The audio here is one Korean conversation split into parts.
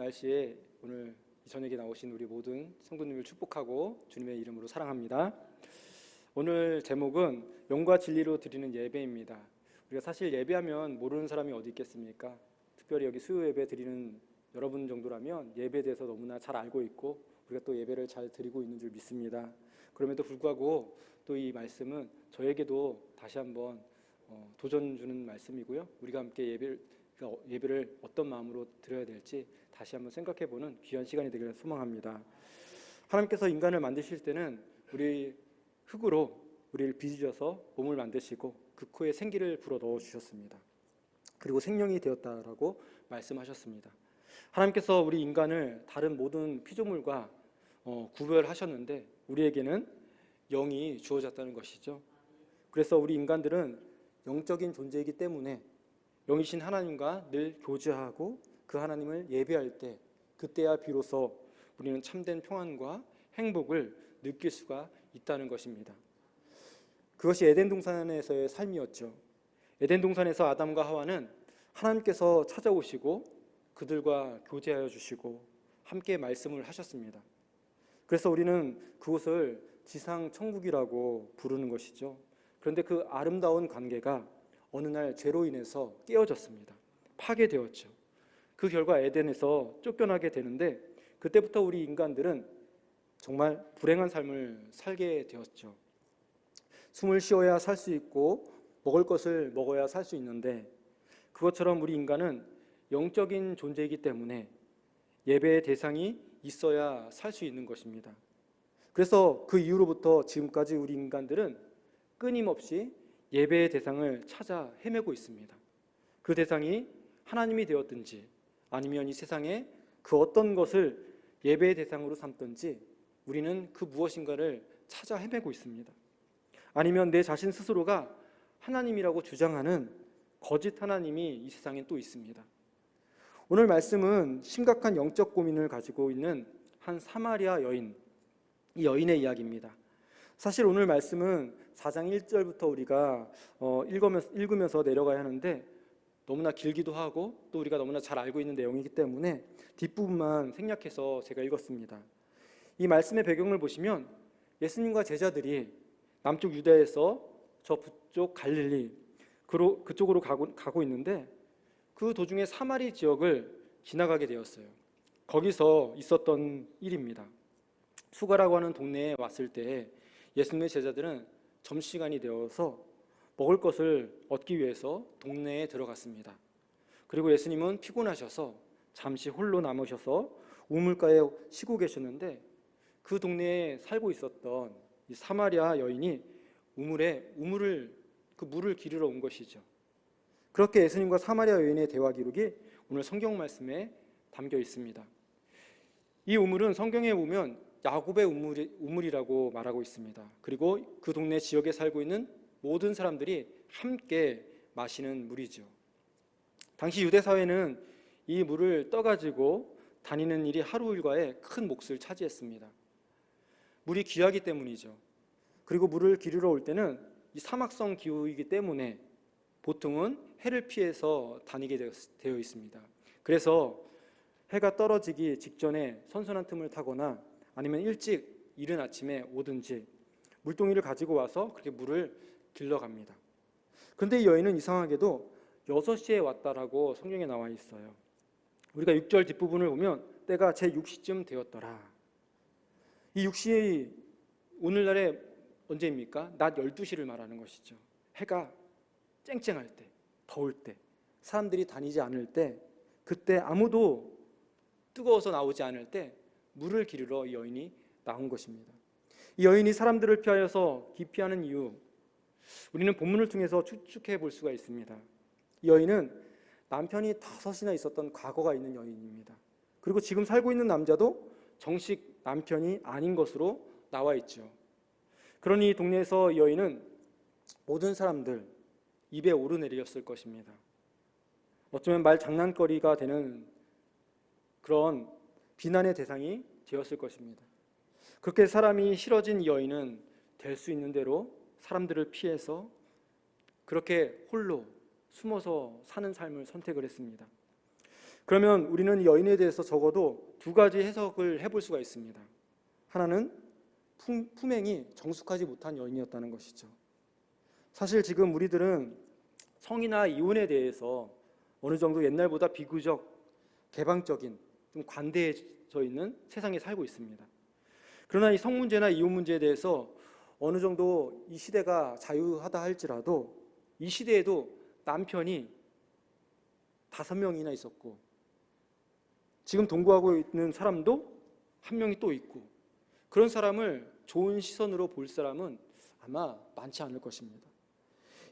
날씨에 오늘 이 저녁에 나오신 우리 모든 성도님을 축복하고 주님의 이름으로 사랑합니다. 오늘 제목은 영과 진리로 드리는 예배입니다. 우리가 사실 예배하면 모르는 사람이 어디 있겠습니까? 특별히 여기 수요 예배 드리는 여러분 정도라면 예배에 대해서 너무나 잘 알고 있고 우리가 또 예배를 잘 드리고 있는 줄 믿습니다. 그럼에도 불구하고 또 이 말씀은 저에게도 다시 한번 도전 주는 말씀이고요. 우리가 함께 예배를 어떤 마음으로 드려야 될지 다시 한번 생각해보는 귀한 시간이 되기를 소망합니다. 하나님께서 인간을 만드실 때는 우리 흙으로 우리를 빚으셔서 몸을 만드시고 그 코에 생기를 불어 넣어주셨습니다. 그리고 생명이 되었다라고 말씀하셨습니다. 하나님께서 우리 인간을 다른 모든 피조물과 구별하셨는데 우리에게는 영이 주어졌다는 것이죠. 그래서 우리 인간들은 영적인 존재이기 때문에 영이신 하나님과 늘 교제하고 그 하나님을 예배할 때 그때야 비로소 우리는 참된 평안과 행복을 느낄 수가 있다는 것입니다. 그것이 에덴 동산에서의 삶이었죠. 에덴 동산에서 아담과 하와는 하나님께서 찾아오시고 그들과 교제하여 주시고 함께 말씀을 하셨습니다. 그래서 우리는 그곳을 지상 천국이라고 부르는 것이죠. 그런데 그 아름다운 관계가 어느 날 죄로 인해서 깨어졌습니다. 파괴되었죠. 그 결과 에덴에서 쫓겨나게 되는데 그때부터 우리 인간들은 정말 불행한 삶을 살게 되었죠. 숨을 쉬어야 살 수 있고 먹을 것을 먹어야 살 수 있는데 그것처럼 우리 인간은 영적인 존재이기 때문에 예배의 대상이 있어야 살 수 있는 것입니다. 그래서 그 이후로부터 지금까지 우리 인간들은 끊임없이 예배의 대상을 찾아 헤매고 있습니다. 그 대상이 하나님이 되었든지 아니면 이 세상에 그 어떤 것을 예배의 대상으로 삼든지 우리는 그 무엇인가를 찾아 헤매고 있습니다. 아니면 내 자신 스스로가 하나님이라고 주장하는 거짓 하나님이 이 세상에 또 있습니다. 오늘 말씀은 심각한 영적 고민을 가지고 있는 한 사마리아 여인, 이 여인의 이야기입니다. 사실 오늘 말씀은 4장 1절부터 우리가 읽으면서 내려가야 하는데 너무나 길기도 하고 또 우리가 너무나 잘 알고 있는 내용이기 때문에 뒷부분만 생략해서 제가 읽었습니다. 이 말씀의 배경을 보시면 예수님과 제자들이 남쪽 유다에서 저 북쪽 갈릴리 그쪽으로 가고 있는데 그 도중에 사마리 지역을 지나가게 되었어요. 거기서 있었던 일입니다. 수가라고 하는 동네에 왔을 때 예수님의 제자들은 점심시간이 되어서 먹을 것을 얻기 위해서 동네에 들어갔습니다. 그리고 예수님은 피곤하셔서 잠시 홀로 남으셔서 우물가에 쉬고 계셨는데 그 동네에 살고 있었던 이 사마리아 여인이 그 물을 기르러 온 것이죠. 그렇게 예수님과 사마리아 여인의 대화 기록이 오늘 성경 말씀에 담겨 있습니다. 이 우물은 성경에 보면 야곱의 우물이라고 말하고 있습니다. 그리고 그 동네 지역에 살고 있는 모든 사람들이 함께 마시는 물이죠. 당시 유대 사회는 이 물을 떠가지고 다니는 일이 하루 일과의 큰 몫을 차지했습니다. 물이 귀하기 때문이죠. 그리고 물을 기르러 올 때는 이 사막성 기후이기 때문에 보통은 해를 피해서 다니게 되어 있습니다. 그래서 해가 떨어지기 직전에 선선한 틈을 타거나 아니면 일찍 이른 아침에 오든지 물동이를 가지고 와서 그렇게 물을 길러갑니다. 그런데 이 여인은 이상하게도 6시에 왔다라고 성경에 나와 있어요. 우리가 6절 뒷부분을 보면 때가 제6시쯤 되었더라. 이 6시 오늘날에 언제입니까? 낮 12시를 말하는 것이죠. 해가 쨍쨍할 때, 더울 때, 사람들이 다니지 않을 때, 그때 아무도 뜨거워서 나오지 않을 때 물을 기르러 이 여인이 나온 것입니다. 이 여인이 사람들을 피하여서 기피하는 이유, 우리는 본문을 통해서 추측해 볼 수가 있습니다. 이 여인은 남편이 5이나 있었던 과거가 있는 여인입니다. 그리고 지금 살고 있는 남자도 정식 남편이 아닌 것으로 나와 있죠. 그러니 이 동네에서 이 여인은 모든 사람들 입에 오르내렸을 것입니다. 어쩌면 말 장난거리가 되는 그런 비난의 대상이 되었을 것입니다. 그렇게 사람이 싫어진 이 여인은 될 수 있는 대로 사람들을 피해서 그렇게 홀로 숨어서 사는 삶을 선택을 했습니다. 그러면 우리는 이 여인에 대해서 적어도 두 가지 해석을 해볼 수가 있습니다. 하나는 품행이 정숙하지 못한 여인이었다는 것이죠. 사실 지금 우리들은 성이나 이혼에 대해서 어느 정도 옛날보다 비교적 개방적인, 좀 관대해져 있는 세상에 살고 있습니다. 그러나 이 성 문제나 이혼 문제에 대해서 어느 정도 이 시대가 자유하다 할지라도 이 시대에도 남편이 5명이나 있었고, 지금 동거하고 있는 사람도 한 명이 또 있고, 그런 사람을 좋은 시선으로 볼 사람은 아마 많지 않을 것입니다.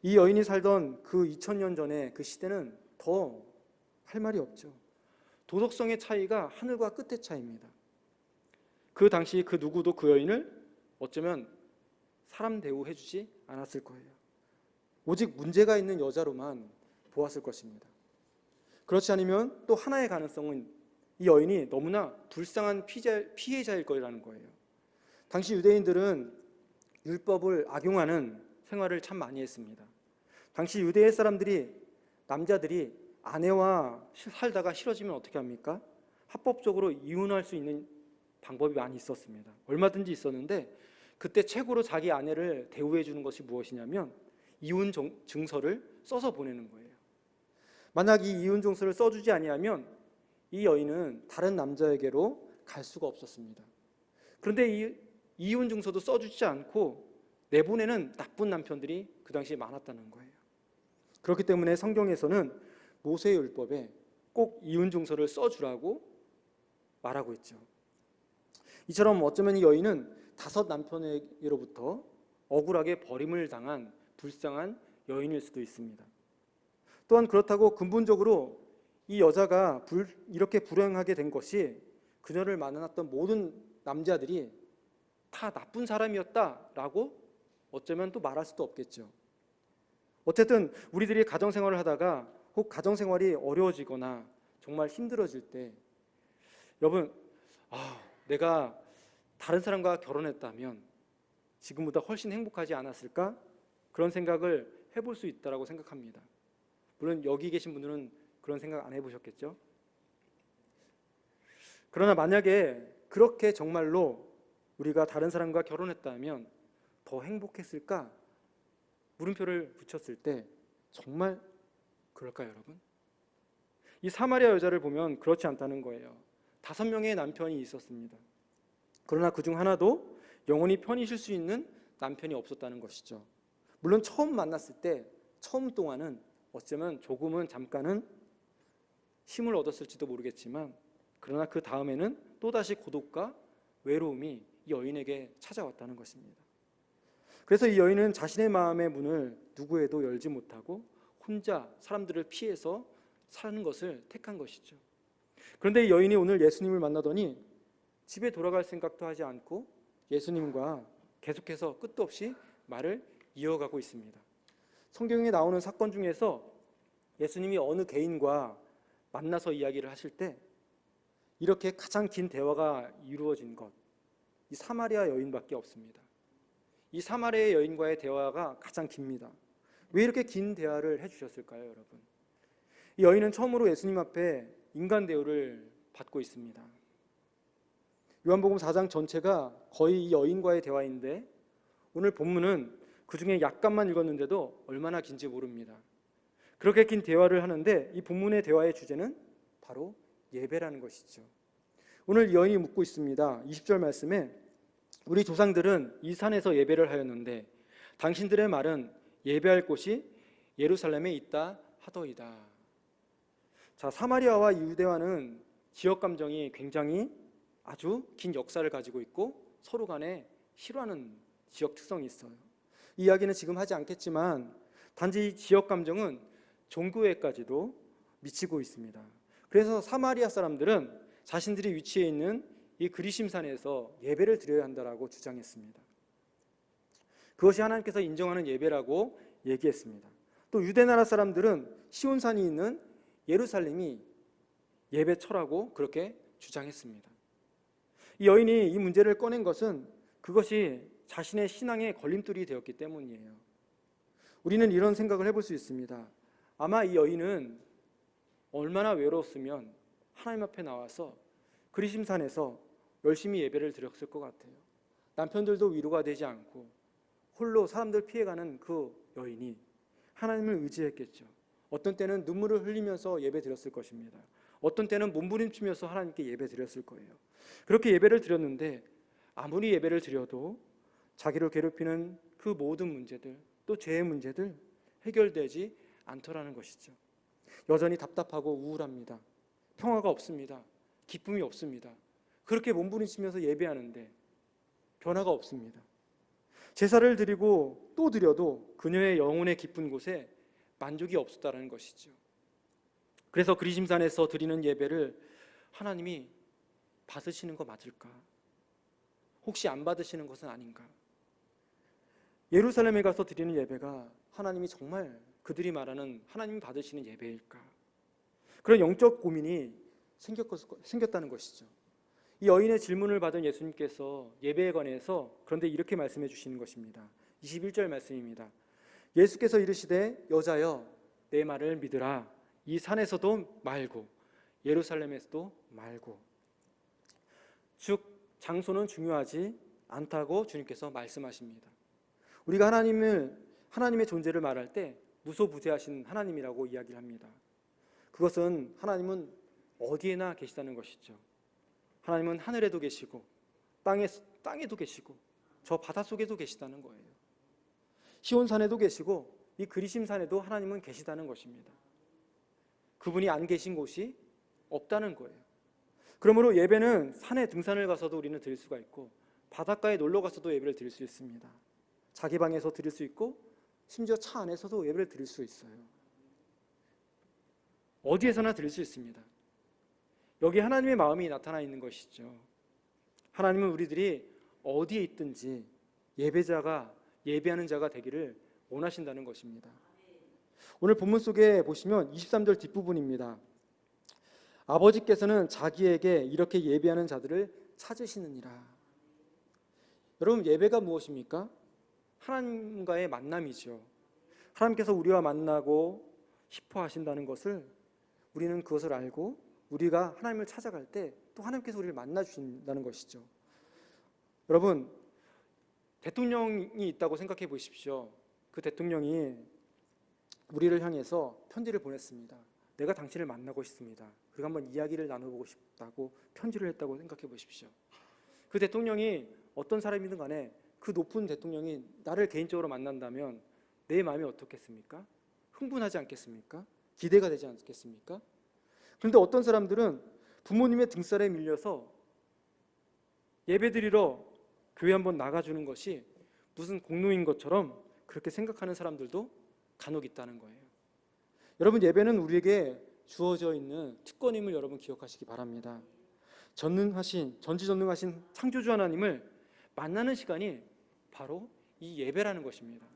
이 여인이 살던 그 2000년 전에 그 시대는 더 할 말이 없죠. 도덕성의 차이가 하늘과 끝의 차이입니다. 그 당시 그 누구도 그 여인을 어쩌면 사람 대우해주지 않았을 거예요. 오직 문제가 있는 여자로만 보았을 것입니다. 그렇지 않으면 또 하나의 가능성은 이 여인이 너무나 불쌍한 피해자일 거라는 거예요. 당시 유대인들은 율법을 악용하는 생활을 참 많이 했습니다. 당시 유대 사람들이, 남자들이 아내와 살다가 싫어지면 어떻게 합니까? 합법적으로 이혼할 수 있는 방법이 많이 있었습니다. 얼마든지 있었는데 그때 최고로 자기 아내를 대우해 주는 것이 무엇이냐면 이혼 증서를 써서 보내는 거예요. 만약 이 이혼 증서를 써주지 아니하면 이 여인은 다른 남자에게로 갈 수가 없었습니다. 그런데 이 이혼 증서도 써주지 않고 내보내는 나쁜 남편들이 그 당시에 많았다는 거예요. 그렇기 때문에 성경에서는 모세의 율법에 꼭 이혼 증서를 써주라고 말하고 있죠. 이처럼 어쩌면 이 여인은 5 남편에게로부터 억울하게 버림을 당한 불쌍한 여인일 수도 있습니다. 또한 그렇다고 근본적으로 이 여자가 이렇게 불행하게 된 것이 그녀를 만났던 모든 남자들이 다 나쁜 사람이었다라고 어쩌면 또 말할 수도 없겠죠. 어쨌든 우리들이 가정생활을 하다가 혹 가정생활이 어려워지거나 정말 힘들어질 때, 여러분, 내가 다른 사람과 결혼했다면 지금보다 훨씬 행복하지 않았을까? 그런 생각을 해볼 수 있다고 생각합니다. 물론 여기 계신 분들은 그런 생각 안 해보셨겠죠? 그러나 만약에 그렇게 정말로 우리가 다른 사람과 결혼했다면 더 행복했을까? 물음표를 붙였을 때 정말 그럴까요, 여러분? 이 사마리아 여자를 보면 그렇지 않다는 거예요. 5명의 남편이 있었습니다. 그러나 그중 하나도 영원히 편히 쉴 수 있는 남편이 없었다는 것이죠. 물론 처음 만났을 때 처음 동안은 어쩌면 조금은 잠깐은 힘을 얻었을지도 모르겠지만, 그러나 그 다음에는 또다시 고독과 외로움이 이 여인에게 찾아왔다는 것입니다. 그래서 이 여인은 자신의 마음의 문을 누구에도 열지 못하고 혼자 사람들을 피해서 사는 것을 택한 것이죠. 그런데 이 여인이 오늘 예수님을 만나더니 집에 돌아갈 생각도 하지 않고 예수님과 계속해서 끝도 없이 말을 이어가고 있습니다. 성경에 나오는 사건 중에서 예수님이 어느 개인과 만나서 이야기를 하실 때 이렇게 가장 긴 대화가 이루어진 것, 이 사마리아 여인밖에 없습니다. 이 사마리아 여인과의 대화가 가장 깁니다. 왜 이렇게 긴 대화를 해주셨을까요, 여러분? 이 여인은 처음으로 예수님 앞에 인간 대우를 받고 있습니다. 요한복음 4장 전체가 거의 이 여인과의 대화인데 오늘 본문은 그 중에 약간만 읽었는데도 얼마나 긴지 모릅니다. 그렇게 긴 대화를 하는데 이 본문의 대화의 주제는 바로 예배라는 것이죠. 오늘 여인이 묻고 있습니다. 20절 말씀에 우리 조상들은 이 산에서 예배를 하였는데 당신들의 말은 예배할 곳이 예루살렘에 있다 하더이다. 자, 사마리아와 유대와는 지역 감정이 굉장히 아주 긴 역사를 가지고 있고 서로 간에 싫어하는 지역 특성이 있어요. 이 이야기는 지금 하지 않겠지만 단지 지역 감정은 종교에까지도 미치고 있습니다. 그래서 사마리아 사람들은 자신들이 위치해 있는 이 그리심산에서 예배를 드려야 한다라고 주장했습니다. 그것이 하나님께서 인정하는 예배라고 얘기했습니다. 또 유대나라 사람들은 시온산이 있는 예루살렘이 예배처라고 그렇게 주장했습니다. 이 여인이 이 문제를 꺼낸 것은 그것이 자신의 신앙의 걸림돌이 되었기 때문이에요. 우리는 이런 생각을 해볼 수 있습니다. 아마 이 여인은 얼마나 외로웠으면 하나님 앞에 나와서 그리심산에서 열심히 예배를 드렸을 것 같아요. 남편들도 위로가 되지 않고 홀로 사람들 피해가는 그 여인이 하나님을 의지했겠죠. 어떤 때는 눈물을 흘리면서 예배 드렸을 것입니다. 어떤 때는 몸부림치면서 하나님께 예배 드렸을 거예요. 그렇게 예배를 드렸는데 아무리 예배를 드려도 자기를 괴롭히는 그 모든 문제들, 또 죄의 문제들 해결되지 않더라는 것이죠. 여전히 답답하고 우울합니다. 평화가 없습니다. 기쁨이 없습니다. 그렇게 몸부림치면서 예배하는데 변화가 없습니다. 제사를 드리고 또 드려도 그녀의 영혼의 깊은 곳에 만족이 없었다는 것이죠. 그래서 그리심산에서 드리는 예배를 하나님이 받으시는 거 맞을까? 혹시 안 받으시는 것은 아닌가? 예루살렘에 가서 드리는 예배가 하나님이 정말 그들이 말하는 하나님이 받으시는 예배일까? 그런 영적 고민이 생겼다는 것이죠. 이 여인의 질문을 받은 예수님께서 예배에 관해서 그런데 이렇게 말씀해 주시는 것입니다. 21절 말씀입니다. 예수께서 이르시되 여자여 내 말을 믿으라. 이 산에서도 말고 예루살렘에서도 말고. 즉 장소는 중요하지 않다고 주님께서 말씀하십니다. 우리가 하나님의 존재를 말할 때 무소부재하신 하나님이라고 이야기를 합니다. 그것은 하나님은 어디에나 계시다는 것이죠. 하나님은 하늘에도 계시고 땅에도 계시고 저 바닷속에도 계시다는 거예요. 시온산에도 계시고 이 그리심산에도 하나님은 계시다는 것입니다. 그분이 안 계신 곳이 없다는 거예요. 그러므로 예배는 산에 등산을 가서도 우리는 드릴 수가 있고 바닷가에 놀러 가서도 예배를 드릴 수 있습니다. 자기 방에서 드릴 수 있고 심지어 차 안에서도 예배를 드릴 수 있어요. 어디에서나 드릴 수 있습니다. 여기 하나님의 마음이 나타나 있는 것이죠. 하나님은 우리들이 어디에 있든지 예배하는 자가 되기를 원하신다는 것입니다. 오늘 본문 속에 보시면 23절 뒷부분입니다. 아버지께서는 자기에게 이렇게 예배하는 자들을 찾으시느니라. 여러분, 예배가 무엇입니까? 하나님과의 만남이죠. 하나님께서 우리와 만나고 싶어 하신다는 것을 우리는 그것을 알고 우리가 하나님을 찾아갈 때 또 하나님께서 우리를 만나 주신다는 것이죠. 여러분, 대통령이 있다고 생각해 보십시오. 그 대통령이 우리를 향해서 편지를 보냈습니다. 내가 당신을 만나고 싶습니다. 그리고 한번 이야기를 나눠보고 싶다고 편지를 했다고 생각해 보십시오. 그 대통령이 어떤 사람이든 간에 그 높은 대통령이 나를 개인적으로 만난다면 내 마음이 어떻겠습니까? 흥분하지 않겠습니까? 기대가 되지 않겠습니까? 그런데 어떤 사람들은 부모님의 등살에 밀려서 예배드리러 교회 한번 나가주는 것이 무슨 공로인 것처럼 그렇게 생각하는 사람들도 간혹 있다는 거예요. 여러분, 예배는 우리에게 주어져 있는 특권임을 여러분 기억하시기 바랍니다. 전지전능하신 창조주 하나님을 만나는 시간이 바로 이 예배라는 것입니다.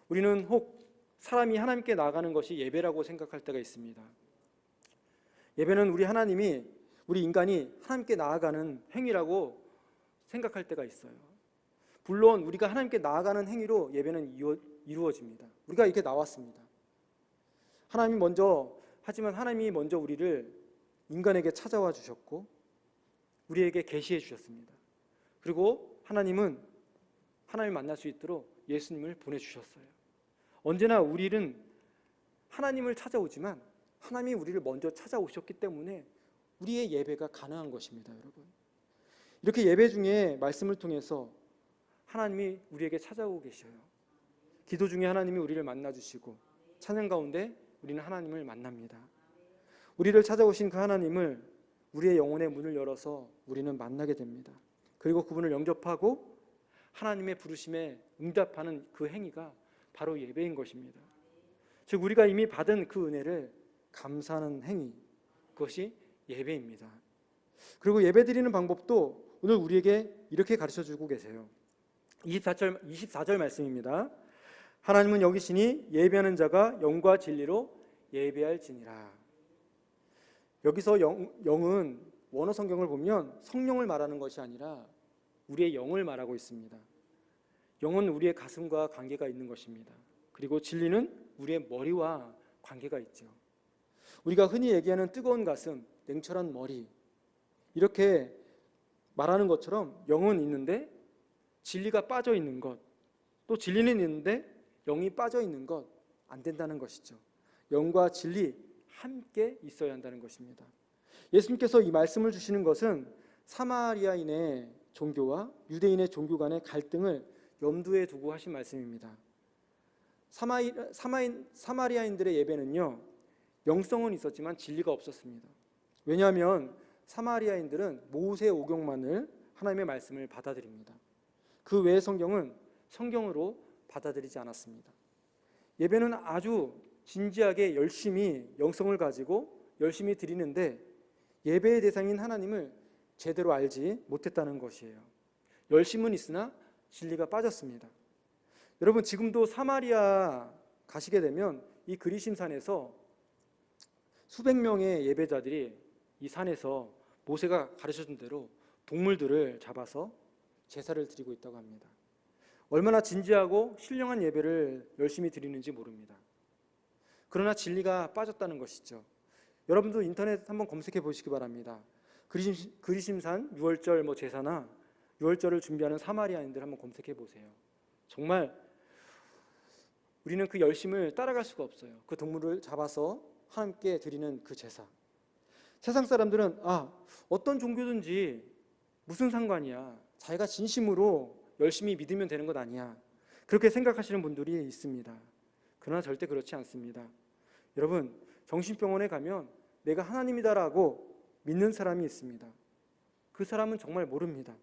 우리는 혹 사람이 하나님께 나아가는 것이 예배라고 생각할 때가 있습니다. 예배는 우리 인간이 하나님께 나아가는 행위라고 생각할 때가 있어요. 물론 우리가 하나님께 나아가는 행위로 예배는 이루어집니다. 우리가 이렇게 나왔습니다. 하지만 하나님이 먼저 우리를 인간에게 찾아와 주셨고 우리에게 계시해 주셨습니다. 그리고 하나님을 만날 수 있도록 예수님을 보내주셨어요. 언제나 우리는 하나님을 찾아오지만 하나님이 우리를 먼저 찾아오셨기 때문에 우리의 예배가 가능한 것입니다. 여러분, 이렇게 예배 중에 말씀을 통해서 하나님이 우리에게 찾아오고 계셔요. 기도 중에 하나님이 우리를 만나주시고 찬양 가운데 우리는 하나님을 만납니다. 우리를 찾아오신 그 하나님을 우리의 영혼의 문을 열어서 우리는 만나게 됩니다. 그리고 그분을 영접하고 하나님의 부르심에 응답하는 그 행위가 바로 예배인 것입니다. 즉 우리가 이미 받은 그 은혜를 감사하는 행위, 그것이 예배입니다. 그리고 예배 드리는 방법도 오늘 우리에게 이렇게 가르쳐주고 계세요. 24절 말씀입니다. 하나님은 여기시니 예배하는 자가 영과 진리로 예배할지니라. 여기서 영은 원어 성경을 보면 성령을 말하는 것이 아니라 우리의 영을 말하고 있습니다. 영은 우리의 가슴과 관계가 있는 것입니다. 그리고 진리는 우리의 머리와 관계가 있죠. 우리가 흔히 얘기하는 뜨거운 가슴, 냉철한 머리, 이렇게 말하는 것처럼 영은 있는데 진리가 빠져 있는 것, 또 진리는 있는데 영이 빠져 있는 것, 안 된다는 것이죠. 영과 진리 함께 있어야 한다는 것입니다. 예수님께서 이 말씀을 주시는 것은 사마리아인의 종교와 유대인의 종교 간의 갈등을 염두에 두고 하신 말씀입니다. 사마리아인들의 예배는요, 영성은 있었지만 진리가 없었습니다. 왜냐하면 사마리아인들은 모세 오경만을 하나님의 말씀을 받아들입니다. 그 외의 성경은 성경으로 받아들이지 않았습니다. 예배는 아주 진지하게 열심히 영성을 가지고 열심히 드리는데 예배의 대상인 하나님을 제대로 알지 못했다는 것이에요. 열심은 있으나 진리가 빠졌습니다. 여러분, 지금도 사마리아 가시게 되면 이 그리심산에서 수백 명의 예배자들이 이 산에서 모세가 가르쳐준 대로 동물들을 잡아서 제사를 드리고 있다고 합니다. 얼마나 진지하고 신령한 예배를 열심히 드리는지 모릅니다. 그러나 진리가 빠졌다는 것이죠. 여러분도 인터넷 한번 검색해 보시기 바랍니다. 그리심산 6월절 제사나 6월절을 준비하는 사마리아인들 한번 검색해 보세요. 정말 우리는 그 열심을 따라갈 수가 없어요. 그 동물을 잡아서 하나님께 드리는 그 제사. 세상 사람들은 어떤 종교든지 무슨 상관이야, 자기가 진심으로 열심히 믿으면 되는 것 아니야, 그렇게 생각하시는 분들이 있습니다. 그러나 절대 그렇지 않습니다. 여러분, 정신병원에 가면 내가 하나님이다라고 믿는 사람이 있습니다. 그 사람은 정말 모릅니다.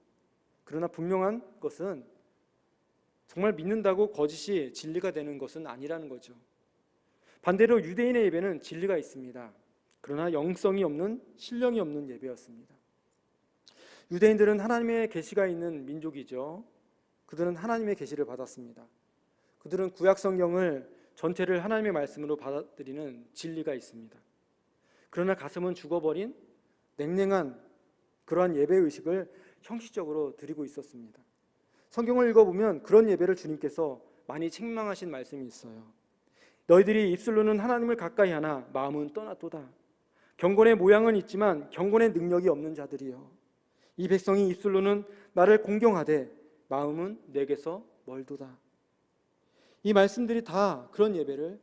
그러나 분명한 것은 정말 믿는다고 거짓이 진리가 되는 것은 아니라는 거죠. 반대로 유대인의 예배는 진리가 있습니다. 그러나 영성이 없는, 신령이 없는 예배였습니다. 유대인들은 하나님의 계시가 있는 민족이죠. 그들은 하나님의 계시를 받았습니다. 그들은 구약 성경을 전체를 하나님의 말씀으로 받아들이는 진리가 있습니다. 그러나 가슴은 죽어버린 냉랭한 그러한 예배의식을 형식적으로 드리고 있었습니다. 성경을 읽어보면 그런 예배를 주님께서 많이 책망하신 말씀이 있어요. 너희들이 입술로는 하나님을 가까이 하나 마음은 떠났도다. 경건의 모양은 있지만 경건의 능력이 없는 자들이여, 이 백성이 입술로는 나를 공경하되 마음은 내게서 멀도다. 이 말씀들이 다 그런 예배를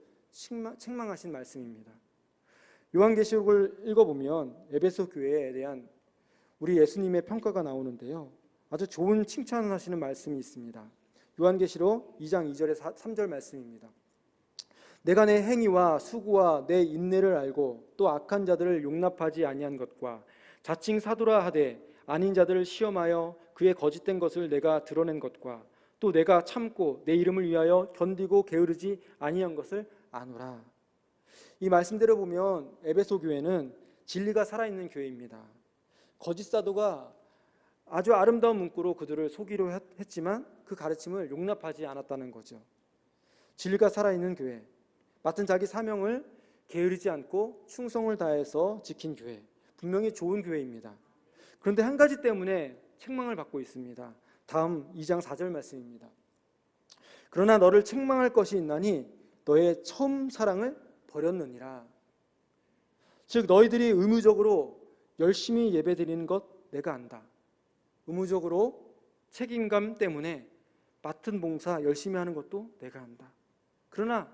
책망하신 말씀입니다. 요한계시록을 읽어보면 에베소 교회에 대한 우리 예수님의 평가가 나오는데요, 아주 좋은 칭찬을 하시는 말씀이 있습니다. 요한계시록 2장 2절에 3절 말씀입니다. 내가 내 행위와 수고와 내 인내를 알고 또 악한 자들을 용납하지 아니한 것과 자칭 사도라 하되 아닌 자들을 시험하여 그의 거짓된 것을 내가 드러낸 것과 또 내가 참고 내 이름을 위하여 견디고 게으르지 아니한 것을 아노라. 이 말씀대로 보면 에베소 교회는 진리가 살아있는 교회입니다. 거짓 사도가 아주 아름다운 문구로 그들을 속이려 했지만 그 가르침을 용납하지 않았다는 거죠. 진리가 살아있는 교회, 맡은 자기 사명을 게으르지 않고 충성을 다해서 지킨 교회, 분명히 좋은 교회입니다. 그런데 한 가지 때문에 책망을 받고 있습니다. 다음 2장 4절 말씀입니다. 그러나 너를 책망할 것이 있나니 너의 처음 사랑을 버렸느니라. 즉 너희들이 의무적으로 열심히 예배드리는 것 내가 안다. 의무적으로 책임감 때문에 맡은 봉사 열심히 하는 것도 내가 안다. 그러나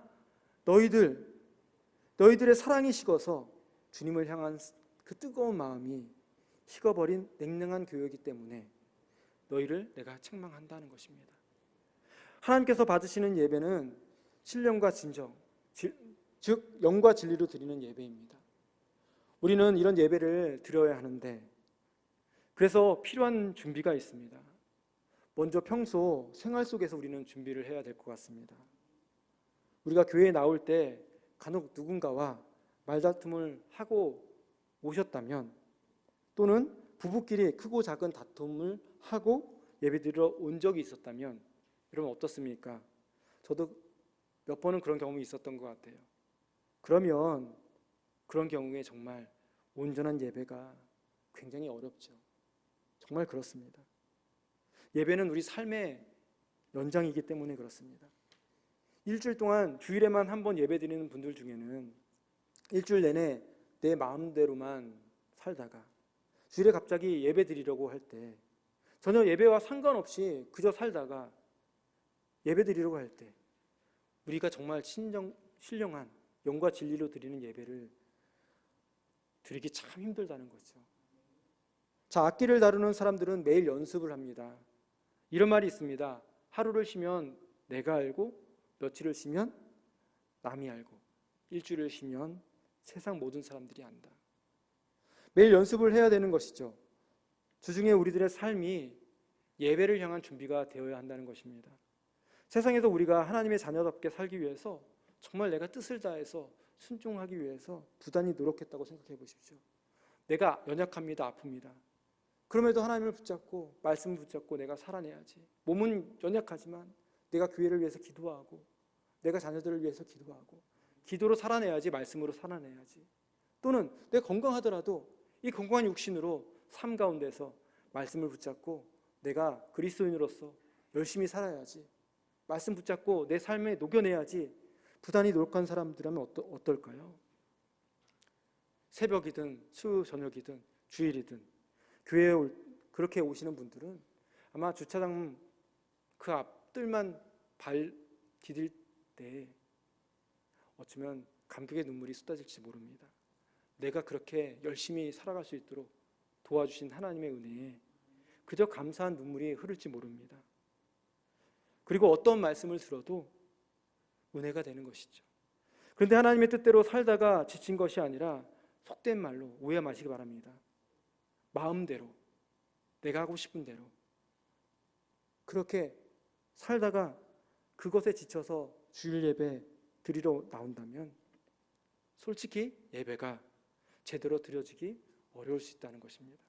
너희들의 사랑이 식어서 주님을 향한 그 뜨거운 마음이 식어버린 냉랭한 교회이기 때문에 너희를 내가 책망한다는 것입니다. 하나님께서 받으시는 예배는 신령과 진정, 즉 영과 진리로 드리는 예배입니다. 우리는 이런 예배를 드려야 하는데 그래서 필요한 준비가 있습니다. 먼저 평소 생활 속에서 우리는 준비를 해야 될 것 같습니다. 우리가 교회에 나올 때 간혹 누군가와 말다툼을 하고 오셨다면, 또는 부부끼리 크고 작은 다툼을 하고 예배드리러 온 적이 있었다면 여러분 어떻습니까? 저도 몇 번은 그런 경험이 있었던 것 같아요. 그러면 그런 경우에 정말 온전한 예배가 굉장히 어렵죠. 정말 그렇습니다. 예배는 우리 삶의 연장이기 때문에 그렇습니다. 일주일 동안 주일에만 한 번 예배 드리는 분들 중에는 일주일 내내 내 마음대로만 살다가 주일에 갑자기 예배 드리려고 할 때, 전혀 예배와 상관없이 그저 살다가 예배 드리려고 할 때, 우리가 정말 신령한 영과 진리로 드리는 예배를 드리기 참 힘들다는 거죠. 자, 악기를 다루는 사람들은 매일 연습을 합니다. 이런 말이 있습니다. 하루를 쉬면 내가 알고, 며칠을 쉬면 남이 알고, 일주일을 쉬면 세상 모든 사람들이 안다. 매일 연습을 해야 되는 것이죠. 주중에 우리들의 삶이 예배를 향한 준비가 되어야 한다는 것입니다. 세상에서 우리가 하나님의 자녀답게 살기 위해서 정말 내가 뜻을 다해서 순종하기 위해서 부단히 노력했다고 생각해 보십시오. 내가 연약합니다. 아픕니다. 그럼에도 하나님을 붙잡고 말씀을 붙잡고 내가 살아내야지. 몸은 연약하지만 내가 교회를 위해서 기도하고 내가 자녀들을 위해서 기도하고 기도로 살아내야지, 말씀으로 살아내야지. 또는 내가 건강하더라도 이 건강한 육신으로 삶 가운데서 말씀을 붙잡고 내가 그리스도인으로서 열심히 살아야지. 말씀 붙잡고 내 삶에 녹여내야지. 부단히 노력한 사람들이라면 어떨까요? 새벽이든 수요 저녁이든 주일이든 교회에 그렇게 오시는 분들은 아마 주차장 그 앞뜰만 발 디딜 때 어쩌면 감격의 눈물이 쏟아질지 모릅니다. 내가 그렇게 열심히 살아갈 수 있도록 도와주신 하나님의 은혜에 그저 감사한 눈물이 흐를지 모릅니다. 그리고 어떤 말씀을 들어도 은혜가 되는 것이죠. 그런데 하나님의 뜻대로 살다가 지친 것이 아니라 속된 말로 오해 마시기 바랍니다. 마음대로, 내가 하고 싶은 대로 그렇게 살다가 그것에 지쳐서 주일 예배 드리러 나온다면 솔직히 예배가 제대로 드려지기 어려울 수 있다는 것입니다.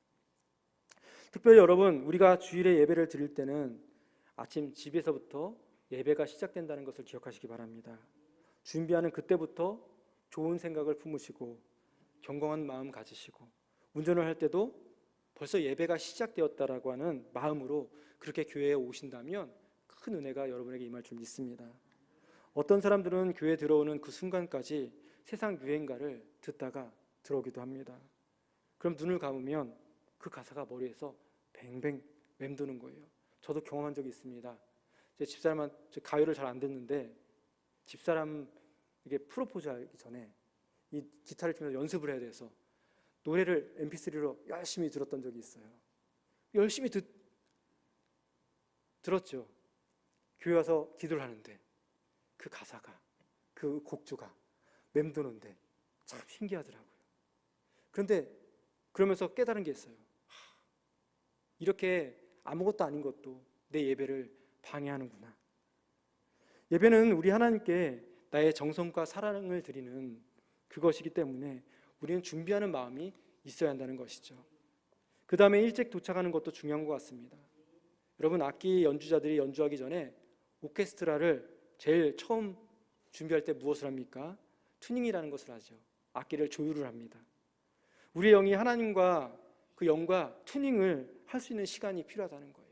특별히 여러분, 우리가 주일에 예배를 드릴 때는 아침 집에서부터 예배가 시작된다는 것을 기억하시기 바랍니다. 준비하는 그때부터 좋은 생각을 품으시고 경건한 마음 가지시고 운전을 할 때도 벌써 예배가 시작되었다라고 하는 마음으로 그렇게 교회에 오신다면 큰 은혜가 여러분에게 임할 줄 믿습니다. 어떤 사람들은 교회에 들어오는 그 순간까지 세상 유행가를 듣다가 들어오기도 합니다. 그럼 눈을 감으면 그 가사가 머리에서 뱅뱅 맴도는 거예요. 저도 경험한 적이 있습니다. 제 집사람한테 가요를 잘 안 듣는데 집사람에게 프로포즈 하기 전에 이 기타를 치면서 연습을 해야 돼서 노래를 mp3로 열심히 들었던 적이 있어요. 열심히 들었죠. 교회 와서 기도를 하는데 그 가사가, 그 곡조가 맴도는데 참 신기하더라고요. 그런데 그러면서 깨달은 게 있어요. 이렇게 아무것도 아닌 것도 내 예배를 방해하는구나. 예배는 우리 하나님께 나의 정성과 사랑을 드리는 그것이기 때문에 우리는 준비하는 마음이 있어야 한다는 것이죠. 그 다음에 일찍 도착하는 것도 중요한 것 같습니다. 여러분, 악기 연주자들이 연주하기 전에 오케스트라를 제일 처음 준비할 때 무엇을 합니까? 튜닝이라는 것을 하죠. 악기를 조율을 합니다. 우리의 영이 하나님과 그 영과 튜닝을 할 수 있는 시간이 필요하다는 거예요.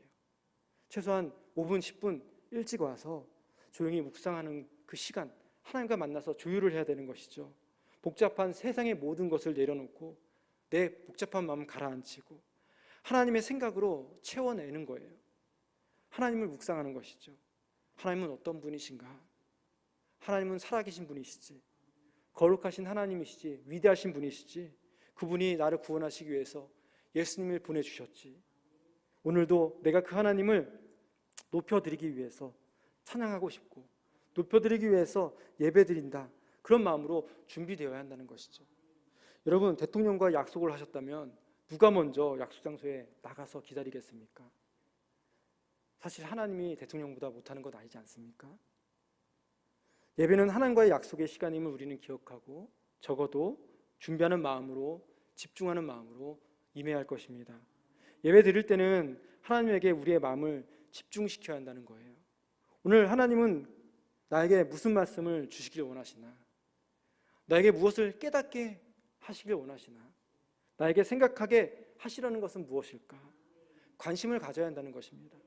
최소한 5분, 10분 일찍 와서 조용히 묵상하는 그 시간, 하나님과 만나서 조율을 해야 되는 것이죠. 복잡한 세상의 모든 것을 내려놓고 내 복잡한 마음 가라앉히고 하나님의 생각으로 채워내는 거예요. 하나님을 묵상하는 것이죠. 하나님은 어떤 분이신가? 하나님은 살아계신 분이시지, 거룩하신 하나님이시지, 위대하신 분이시지, 그분이 나를 구원하시기 위해서 예수님을 보내주셨지. 오늘도 내가 그 하나님을 높여드리기 위해서 찬양하고 싶고 높여드리기 위해서 예배드린다, 그런 마음으로 준비되어야 한다는 것이죠. 여러분, 대통령과 약속을 하셨다면 누가 먼저 약속 장소에 나가서 기다리겠습니까? 사실 하나님이 대통령보다 못하는 것 아니지 않습니까? 예배는 하나님과의 약속의 시간임을 우리는 기억하고 적어도 준비하는 마음으로, 집중하는 마음으로 임해야 할 것입니다. 예배 드릴 때는 하나님에게 우리의 마음을 집중시켜야 한다는 거예요. 오늘 하나님은 나에게 무슨 말씀을 주시길 원하시나? 나에게 무엇을 깨닫게 하시길 원하시나? 나에게 생각하게 하시려는 것은 무엇일까? 관심을 가져야 한다는 것입니다.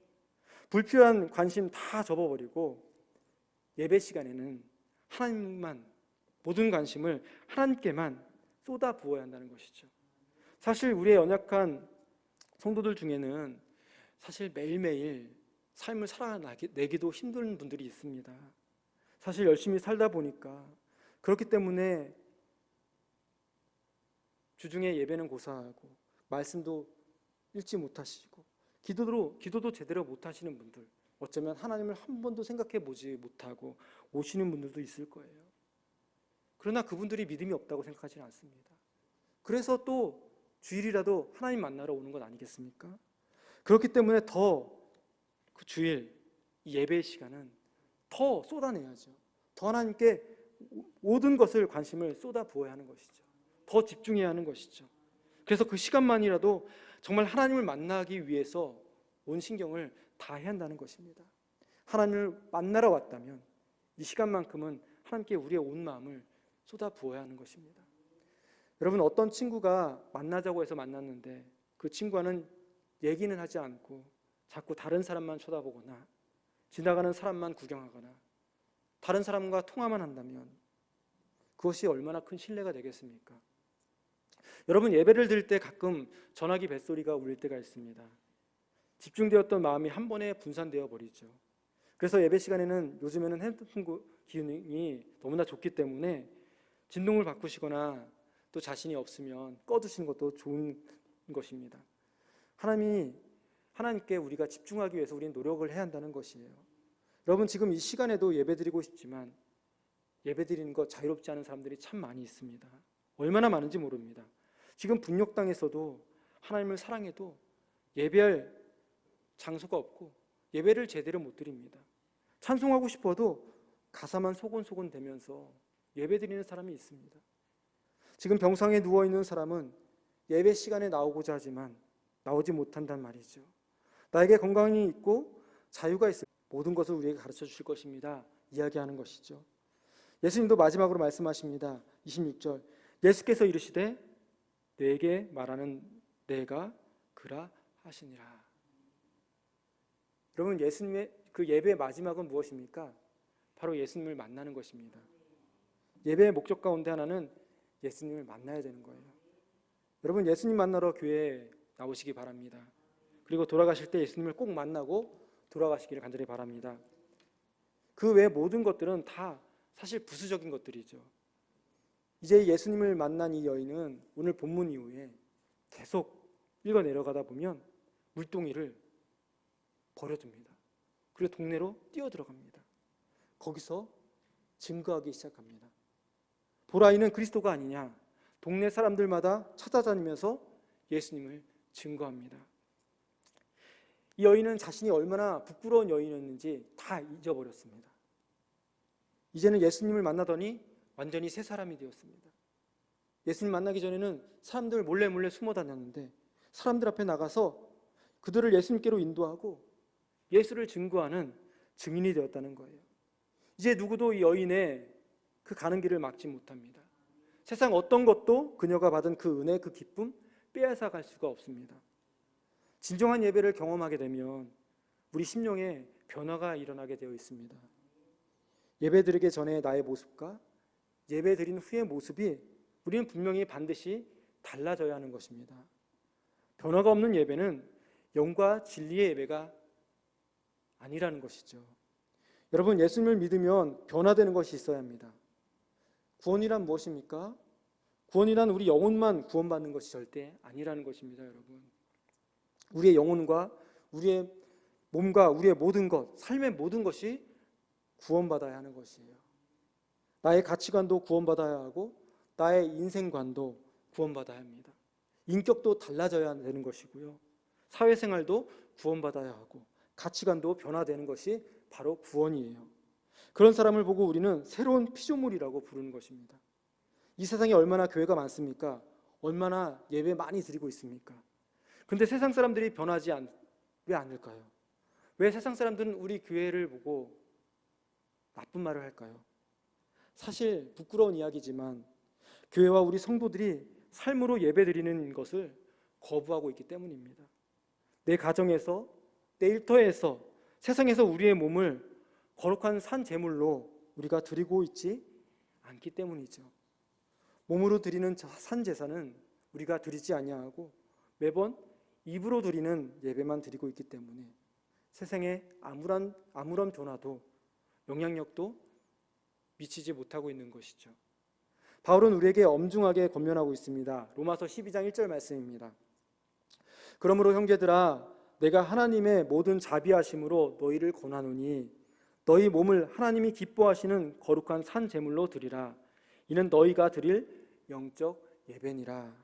불필요한 관심 다 접어버리고 예배 시간에는 하나님만 모든 관심을 하나님께만 쏟아 부어야 한다는 것이죠. 사실 우리의 연약한 성도들 중에는 사실 매일매일 삶을 살아내기도 힘든 분들이 있습니다. 사실 열심히 살다 보니까 그렇기 때문에 주중에 예배는 고사하고 말씀도 읽지 못하시고 기도도 제대로 못하시는 분들, 어쩌면 하나님을 한 번도 생각해 보지 못하고 오시는 분들도 있을 거예요. 그러나 그분들이 믿음이 없다고 생각하지는 않습니다. 그래서 또 주일이라도 하나님 만나러 오는 건 아니겠습니까? 그렇기 때문에 더 그 주일 예배 시간은 더 쏟아내야죠. 더 하나님께 모든 것을 관심을 쏟아 부어야 하는 것이죠. 더 집중해야 하는 것이죠. 그래서 그 시간만이라도 정말 하나님을 만나기 위해서 온 신경을 다해야 한다는 것입니다. 하나님을 만나러 왔다면 이 시간만큼은 하나님께 우리의 온 마음을 쏟아 부어야 하는 것입니다. 여러분, 어떤 친구가 만나자고 해서 만났는데 그 친구와는 얘기는 하지 않고 자꾸 다른 사람만 쳐다보거나 지나가는 사람만 구경하거나 다른 사람과 통화만 한다면 그것이 얼마나 큰 신뢰가 되겠습니까? 여러분, 예배를 드릴 때 가끔 전화기 벨소리가 울릴 때가 있습니다. 집중되었던 마음이 한 번에 분산되어 버리죠. 그래서 예배 시간에는 요즘에는 핸드폰 기능이 너무나 좋기 때문에 진동을 바꾸시거나 또 자신이 없으면 꺼두시는 것도 좋은 것입니다. 하나님께 우리가 집중하기 위해서 우리는 노력을 해야 한다는 것이에요. 여러분, 지금 이 시간에도 예배드리고 싶지만 예배드리는 것 자유롭지 않은 사람들이 참 많이 있습니다. 얼마나 많은지 모릅니다. 지금 분역 땅에서도 하나님을 사랑해도 예배할 장소가 없고 예배를 제대로 못 드립니다. 찬송하고 싶어도 가사만 소곤소곤 대면서 예배드리는 사람이 있습니다. 지금 병상에 누워있는 사람은 예배 시간에 나오고자 하지만 나오지 못한단 말이죠. 나에게 건강이 있고 자유가 있을 모든 것을 우리에게 가르쳐 주실 것입니다. 이야기하는 것이죠. 예수님도 마지막으로 말씀하십니다. 26절, 예수께서 이르시되 내게 말하는 내가 그라 하시니라. 여러분, 예수님의 그 예배의 마지막은 무엇입니까? 바로 예수님을 만나는 것입니다. 예배의 목적 가운데 하나는 예수님을 만나야 되는 거예요. 여러분, 예수님 만나러 교회에 나오시기 바랍니다. 그리고 돌아가실 때 예수님을 꼭 만나고 돌아가시기를 간절히 바랍니다. 그 외 모든 것들은 다 사실 부수적인 것들이죠. 이제 예수님을 만난 이 여인은 오늘 본문 이후에 계속 읽어 내려가다 보면 물동이를 버려둡니다. 그리고 동네로 뛰어들어갑니다. 거기서 증거하기 시작합니다. 보라이는 그리스도가 아니냐, 동네 사람들마다 찾아다니면서 예수님을 증거합니다. 이 여인은 자신이 얼마나 부끄러운 여인이었는지 다 잊어버렸습니다. 이제는 예수님을 만나더니 완전히 새 사람이 되었습니다. 예수님 만나기 전에는 사람들 몰래 숨어 다녔는데 사람들 앞에 나가서 그들을 예수님께로 인도하고 예수를 증거하는 증인이 되었다는 거예요. 이제 누구도 이 여인의 그 가는 길을 막지 못합니다. 세상 어떤 것도 그녀가 받은 그 은혜, 그 기쁨 빼앗아 갈 수가 없습니다. 진정한 예배를 경험하게 되면 우리 심령에 변화가 일어나게 되어 있습니다. 예배드리기 전에 나의 모습과 예배드린 후의 모습이 우리는 분명히 반드시 달라져야 하는 것입니다. 변화가 없는 예배는 영과 진리의 예배가 아니라는 것이죠. 여러분, 예수님을 믿으면 변화되는 것이 있어야 합니다. 구원이란 무엇입니까? 구원이란 우리 영혼만 구원받는 것이 절대 아니라는 것입니다. 여러분, 우리의 영혼과 우리의 몸과 우리의 모든 것, 삶의 모든 것이 구원받아야 하는 것이에요. 나의 가치관도 구원받아야 하고 나의 인생관도 구원받아야 합니다. 인격도 달라져야 되는 것이고요. 사회생활도 구원받아야 하고 가치관도 변화되는 것이 바로 구원이에요. 그런 사람을 보고 우리는 새로운 피조물이라고 부르는 것입니다. 이 세상에 얼마나 교회가 많습니까? 얼마나 예배 많이 드리고 있습니까? 그런데 세상 사람들이 변하지 왜 않을까요? 왜 세상 사람들은 우리 교회를 보고 나쁜 말을 할까요? 사실 부끄러운 이야기지만 교회와 우리 성도들이 삶으로 예배드리는 것을 거부하고 있기 때문입니다. 내 가정에서, 내 일터에서, 세상에서 우리의 몸을 거룩한 산 제물로 우리가 드리고 있지 않기 때문이죠. 몸으로 드리는 산 제사는 우리가 드리지 아니하고 매번 입으로 드리는 예배만 드리고 있기 때문에 세상에 아무런 변화도 영향력도 미치지 못하고 있는 것이죠. 바울은 우리에게 엄중하게 권면하고 있습니다. 로마서 12장 1절 말씀입니다. 그러므로 형제들아 내가 하나님의 모든 자비하심으로 너희를 권하노니 너희 몸을 하나님이 기뻐하시는 거룩한 산 제물로 드리라. 이는 너희가 드릴 영적 예배니라.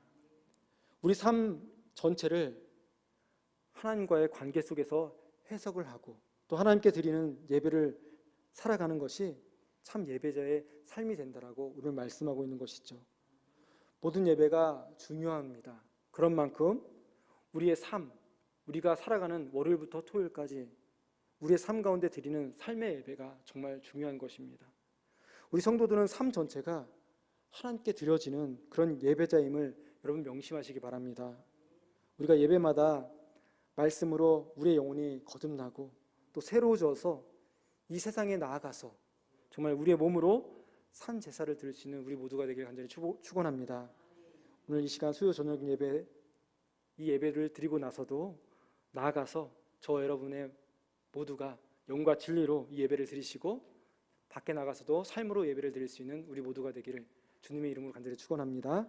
우리 삶 전체를 하나님과의 관계 속에서 해석을 하고 또 하나님께 드리는 예배를 살아가는 것이 참 예배자의 삶이 된다라고 오늘 말씀하고 있는 것이죠. 모든 예배가 중요합니다. 그런 만큼 우리의 삶, 우리가 살아가는 월요일부터 토요일까지 우리의 삶 가운데 드리는 삶의 예배가 정말 중요한 것입니다. 우리 성도들은 삶 전체가 하나님께 드려지는 그런 예배자임을 여러분 명심하시기 바랍니다. 우리가 예배마다 말씀으로 우리의 영혼이 거듭나고 또 새로워져서 이 세상에 나아가서 정말 우리의 몸으로 산 제사를 드릴 수 있는 우리 모두가 되길 간절히 축원합니다. 오늘 이 시간 수요 저녁 예배, 이 예배를 드리고 나서도 나아가서 저 여러분의 모두가 영과 진리로 이 예배를 드리시고 밖에 나가서도 삶으로 예배를 드릴 수 있는 우리 모두가 되기를 주님의 이름으로 간절히 축원합니다.